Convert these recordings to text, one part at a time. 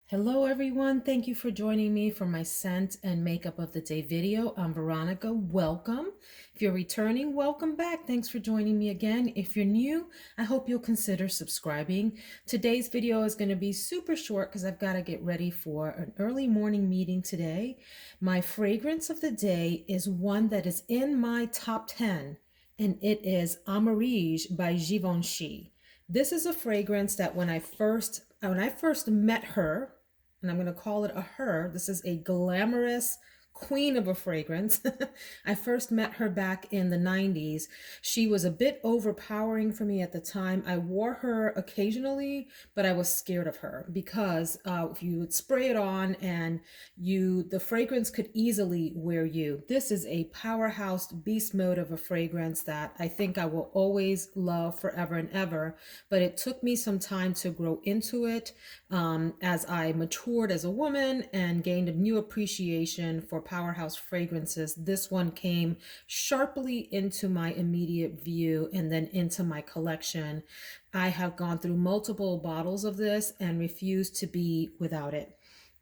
Hello everyone, thank you for joining me for my scent and makeup of the day video. I'm Veronica, welcome. If you're returning, welcome back. Thanks for joining me again. If you're new, I hope you'll consider subscribing. Today's video is going to be super short because I've got to get ready for an early morning meeting today. My fragrance of the day is one that is in my top 10, and it is Amarige by Givenchy. This is a fragrance that when I first met her, and I'm going to call it a her. This is a glamorous queen of a fragrance. I first met her back in the 90s. She was a bit overpowering for me at the time. I wore her occasionally, but I was scared of her because if you would spray it on and the fragrance could easily wear you. This is a powerhouse beast mode of a fragrance that I think I will always love forever and ever, but it took me some time to grow into it as I matured as a woman and gained a new appreciation for powerhouse fragrances. This one came sharply into my immediate view and then into my collection. I have gone through multiple bottles of this and refuse to be without it.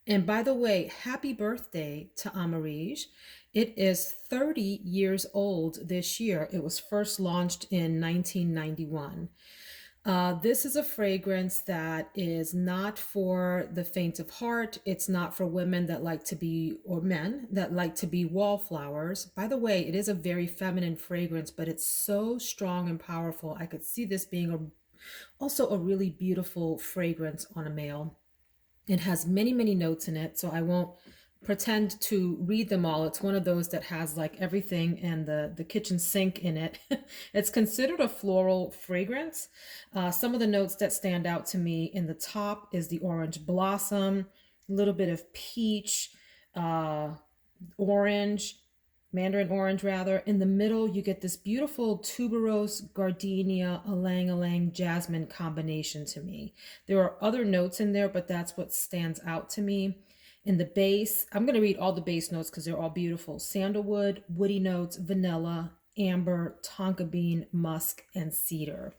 And by the way, happy birthday to Amarige. It is 30 years old this year. It was first launched in 1991. This is a fragrance that is not for the faint of heart. It's not for women that like to be, or men that like to be wallflowers. By the way, it is a very feminine fragrance, but it's so strong and powerful. I could see this being also a really beautiful fragrance on a male. It has many, many notes in it, so I won't pretend to read them all. It's one of those that has like everything and the kitchen sink in it. It's considered a floral fragrance. Some of the notes that stand out to me in the top is the orange blossom, a little bit of peach, orange, mandarin orange rather. In the middle, you get this beautiful tuberose, gardenia, ylang ylang, jasmine combination to me. There are other notes in there, but that's what stands out to me. In the base, I'm going to read all the base notes because they're all beautiful. Sandalwood, woody notes, vanilla, amber, tonka bean, musk, and cedar.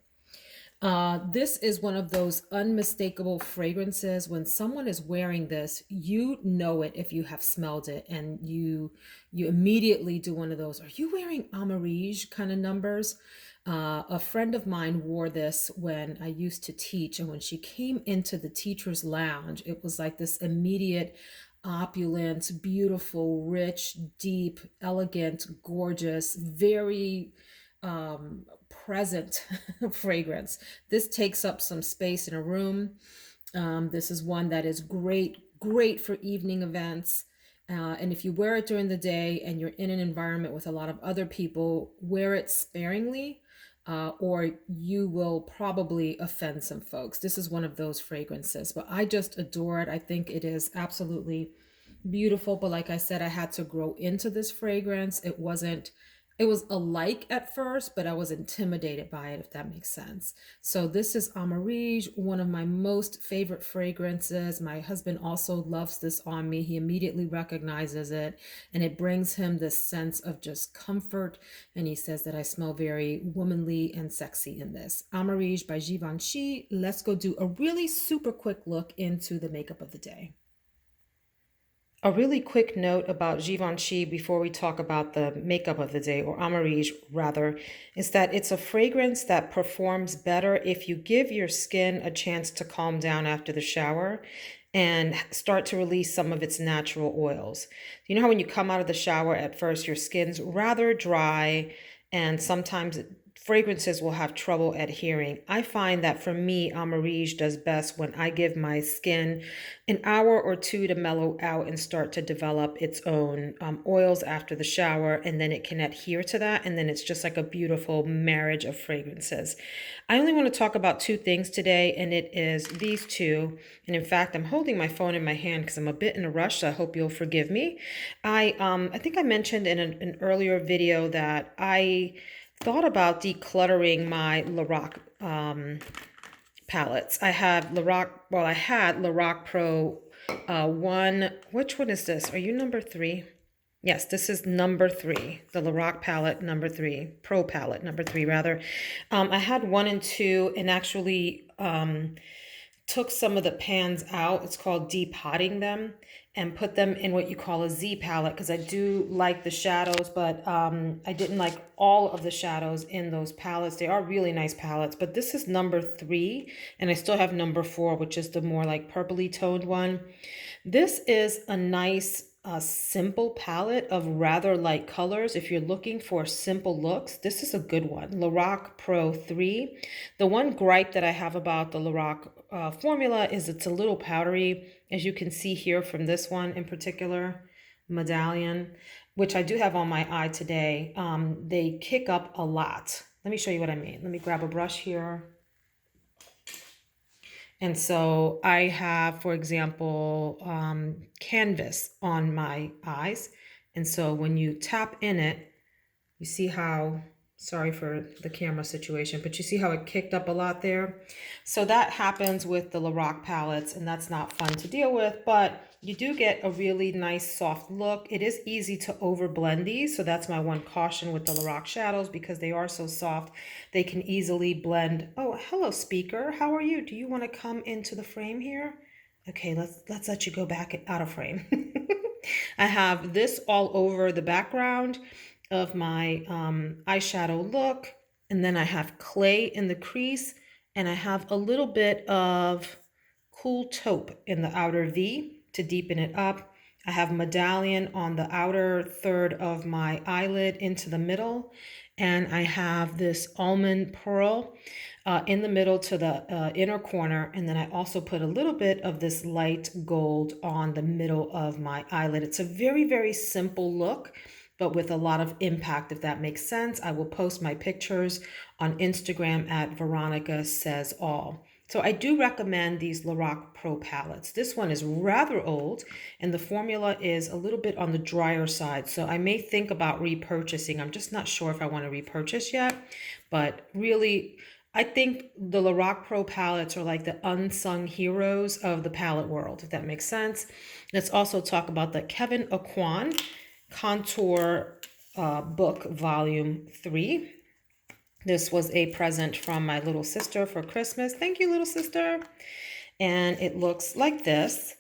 This is one of those unmistakable fragrances. When someone is wearing this, you know it if you have smelled it, and you immediately do one of those, "Are you wearing Amarige?" kind of numbers. A friend of mine wore this when I used to teach, and when she came into the teacher's lounge, it was like this immediate opulent, beautiful, rich, deep, elegant, gorgeous, very present fragrance. This takes up some space in a room. This is one that is great for evening events. And if you wear it during the day and you're in an environment with a lot of other people, wear it sparingly, or you will probably offend some folks. This is one of those fragrances, but I just adore it. I think it is absolutely beautiful. But like I said, I had to grow into this fragrance. It was a like at first, but I was intimidated by it, if that makes sense. So this is Amarige, one of my most favorite fragrances. My husband also loves this on me. He immediately recognizes it, and it brings him this sense of just comfort. And he says that I smell very womanly and sexy in this. Amarige by Givenchy. Let's go do a really super quick look into the makeup of the day. A really quick note about Givenchy before we talk about the makeup of the day, or Amarige rather, is that it's a fragrance that performs better if you give your skin a chance to calm down after the shower and start to release some of its natural oils. You know how when you come out of the shower at first, your skin's rather dry, and sometimes fragrances will have trouble adhering. I find that for me, Amarige does best when I give my skin an hour or two to mellow out and start to develop its own oils after the shower, and then it can adhere to that, and then it's just like a beautiful marriage of fragrances. I only want to talk about two things today, and it is these two. And in fact, I'm holding my phone in my hand because I'm a bit in a rush, so I hope you'll forgive me. I think I mentioned in an earlier video that I thought about decluttering my Lorac palettes. I had Lorac Pro 1. Which one is this? Are you number 3? Yes, this is number 3, the Lorac palette number 3, Pro palette number 3 rather. I had 1 and 2, and actually took some of the pans out. It's called depotting them, and put them in what you call a Z palette, because I do like the shadows, but I didn't like all of the shadows in those palettes. They are really nice palettes, but this is number 3, and I still have number 4, which is the more like purpley toned one. This is a nice simple palette of rather light colors. If you're looking for simple looks, this is a good one. Lorac Pro 3. The one gripe that I have about the Lorac formula is it's a little powdery, as you can see here from this one in particular, Medallion, which I do have on my eye today. They kick up a lot. Let me show you what I mean. Let me grab a brush here. And so I have, for example, canvas on my eyes. And so when you tap in it, you see how, sorry for the camera situation, but you see how it kicked up a lot there? So that happens with the Lorac palettes, and that's not fun to deal with, but you do get a really nice soft look. It is easy to overblend these, so that's my one caution with the Lorac shadows, because they are so soft. They can easily blend. Oh, hello, speaker. How are you? Do you want to come into the frame here? Okay, let's let you go back out of frame. I have this all over the background of my eyeshadow look, and then I have clay in the crease, and I have a little bit of cool taupe in the outer V to deepen it up. I have Medallion on the outer third of my eyelid into the middle, and I have this almond pearl in the middle to the inner corner, and then I also put a little bit of this light gold on the middle of my eyelid. It's a very, very simple look, but with a lot of impact, if that makes sense. I will post my pictures on Instagram at Veronica Says All. So I do recommend these Lorac Pro palettes. This one is rather old, and the formula is a little bit on the drier side. So I may think about repurchasing. I'm just not sure if I want to repurchase yet, but really, I think the Lorac Pro palettes are like the unsung heroes of the palette world, if that makes sense. Let's also talk about the Kevyn Aucoin Contour book, volume 3. This was a present from my little sister for Christmas. Thank you, little sister. And it looks like this.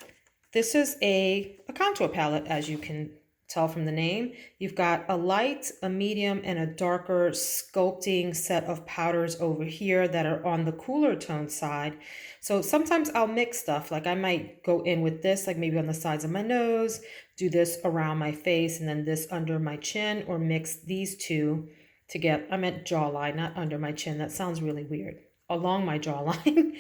This is a contour palette, as you can tell from the name. You've got a light, a medium, and a darker sculpting set of powders over here that are on the cooler tone side. So sometimes I'll mix stuff. Like I might go in with this, like maybe on the sides of my nose, do this around my face, and then this under my chin, or mix these two to get, I meant jawline, not under my chin. That sounds really weird. Along my jawline.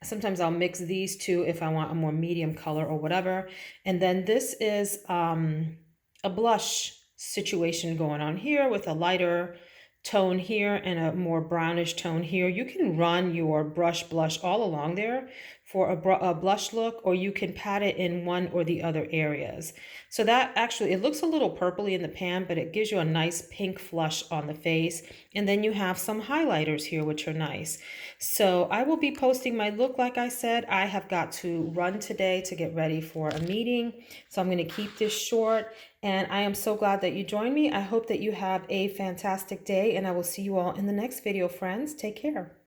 Sometimes I'll mix these two if I want a more medium color or whatever. And then this is a blush situation going on here with a lighter tone here and a more brownish tone here. You can run your blush all along there for a blush look, or you can pat it in one or the other areas. So that actually, it looks a little purpley in the pan, but it gives you a nice pink flush on the face. And then you have some highlighters here, which are nice. So I will be posting my look. Like I said, I have got to run today to get ready for a meeting. So I'm going to keep this short. And I am so glad that you joined me. I hope that you have a fantastic day, and I will see you all in the next video, friends. Take care.